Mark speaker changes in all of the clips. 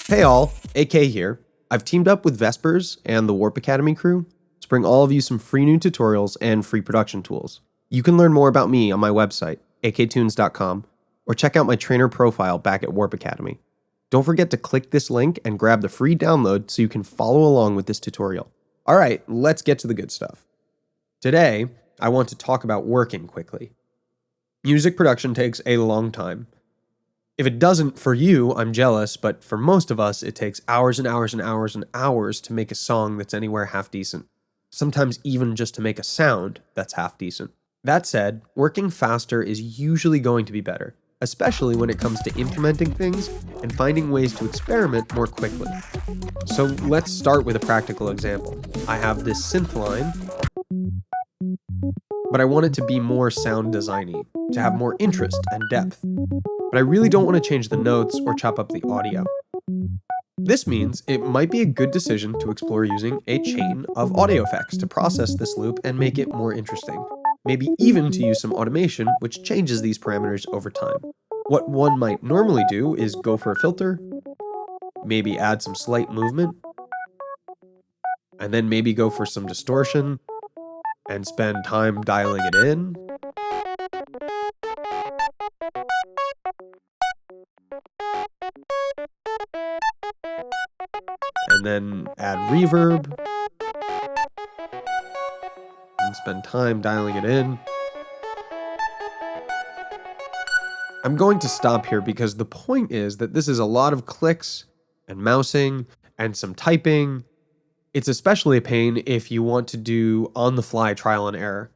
Speaker 1: Hey all, AK here. I've teamed up with Vespers and the Warp Academy crew to bring all of you some free new tutorials and free production tools. You can learn more about me on my website, aktunes.com, or check out my trainer profile back at Warp Academy. Don't forget to click this link and grab the free download so you can follow along with this tutorial. Alright, let's get to the good stuff. Today, I want to talk about working quickly. Music production takes a long time. If it doesn't for you, I'm jealous, but for most of us, it takes hours and hours and hours and hours to make a song that's anywhere half decent. Sometimes even just to make a sound that's half decent. That said, working faster is usually going to be better, especially when it comes to implementing things and finding ways to experiment more quickly. So let's start with a practical example. I have this synth line, but I want it to be more sound designy, to have more interest and depth. But I really don't want to change the notes or chop up the audio. This means it might be a good decision to explore using a chain of audio effects to process this loop and make it more interesting. Maybe even to use some automation which changes these parameters over time. What one might normally do is go for a filter, maybe add some slight movement, and then maybe go for some distortion and spend time dialing it in. And then add reverb and spend time dialing it in. I'm going to stop here because the point is that this is a lot of clicks and mousing and some typing. It's especially a pain if you want to do on-the-fly trial and error.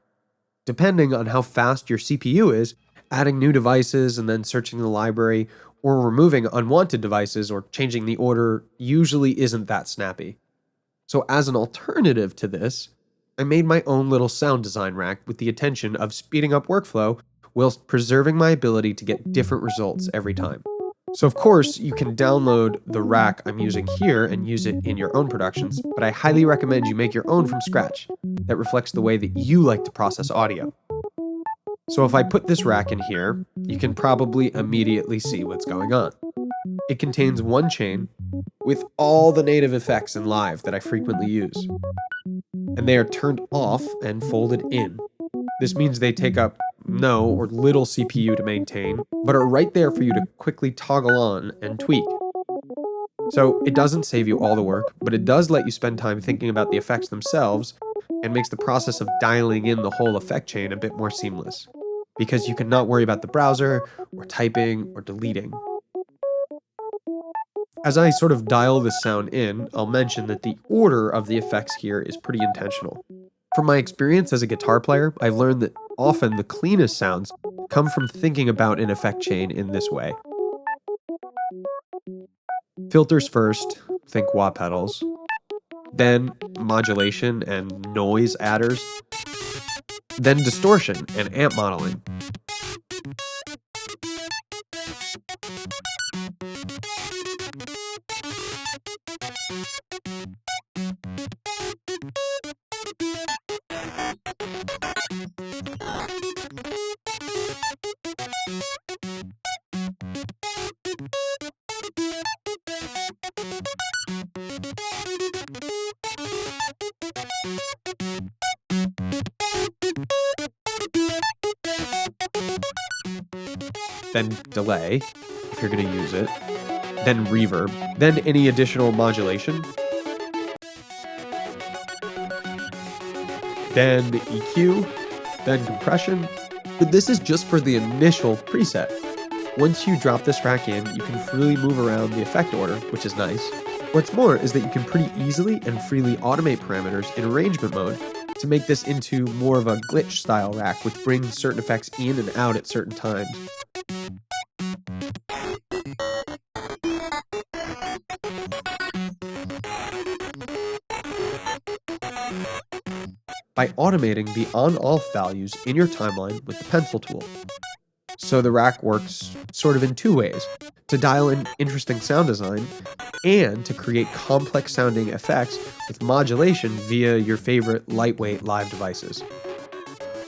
Speaker 1: Depending on how fast your CPU is, adding new devices and then searching the library or removing unwanted devices or changing the order usually isn't that snappy. So as an alternative to this, I made my own little sound design rack with the intention of speeding up workflow whilst preserving my ability to get different results every time. So of course, you can download the rack I'm using here and use it in your own productions, but I highly recommend you make your own from scratch that reflects the way that you like to process audio. So if I put this rack in here, you can probably immediately see what's going on. It contains one chain with all the native effects in Live that I frequently use. And they are turned off and folded in. This means they take up no or little CPU to maintain, but are right there for you to quickly toggle on and tweak. So it doesn't save you all the work, but it does let you spend time thinking about the effects themselves and makes the process of dialing in the whole effect chain a bit more seamless, because you can not worry about the browser or typing or deleting. As I sort of dial the sound in, I'll mention that the order of the effects here is pretty intentional. From my experience as a guitar player, I've learned that often the cleanest sounds come from thinking about an effect chain in this way. Filters first, think wah pedals, then modulation and noise adders, then distortion and amp modeling. Then delay, if you're going to use it, then reverb, then any additional modulation, then EQ, then compression. But this is just for the initial preset. Once you drop this rack in, you can freely move around the effect order, which is nice. What's more is that you can pretty easily and freely automate parameters in arrangement mode to make this into more of a glitch style rack, which brings certain effects in and out at certain times. By automating the on-off values in your timeline with the pencil tool. So the rack works sort of in two ways, to dial in interesting sound design and to create complex sounding effects with modulation via your favorite lightweight live devices.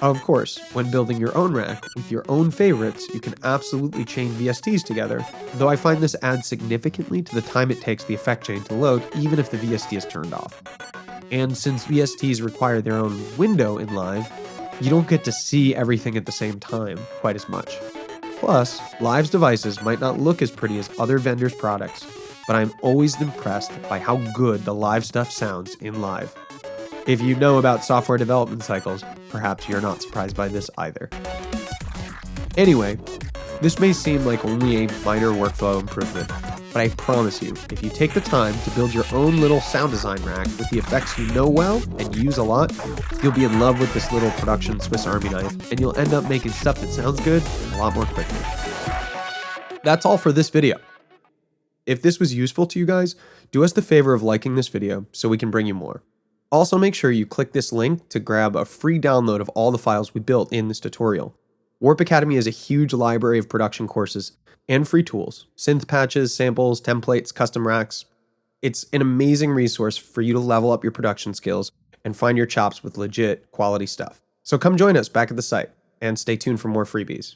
Speaker 1: Of course, when building your own rack with your own favorites, you can absolutely chain VSTs together, though I find this adds significantly to the time it takes the effect chain to load, even if the VST is turned off. And since VSTs require their own window in Live, you don't get to see everything at the same time quite as much. Plus, Live's devices might not look as pretty as other vendors' products, but I'm always impressed by how good the Live stuff sounds in Live. If you know about software development cycles, perhaps you're not surprised by this either. Anyway, this may seem like only a minor workflow improvement, but I promise you, if you take the time to build your own little sound design rack with the effects you know well and use a lot, you'll be in love with this little production Swiss Army knife, and you'll end up making stuff that sounds good a lot more quickly. That's all for this video. If this was useful to you guys, do us the favor of liking this video so we can bring you more. Also, make sure you click this link to grab a free download of all the files we built in this tutorial. Warp Academy is a huge library of production courses and free tools, synth patches, samples, templates, custom racks. It's an amazing resource for you to level up your production skills and find your chops with legit quality stuff. So come join us back at the site and stay tuned for more freebies.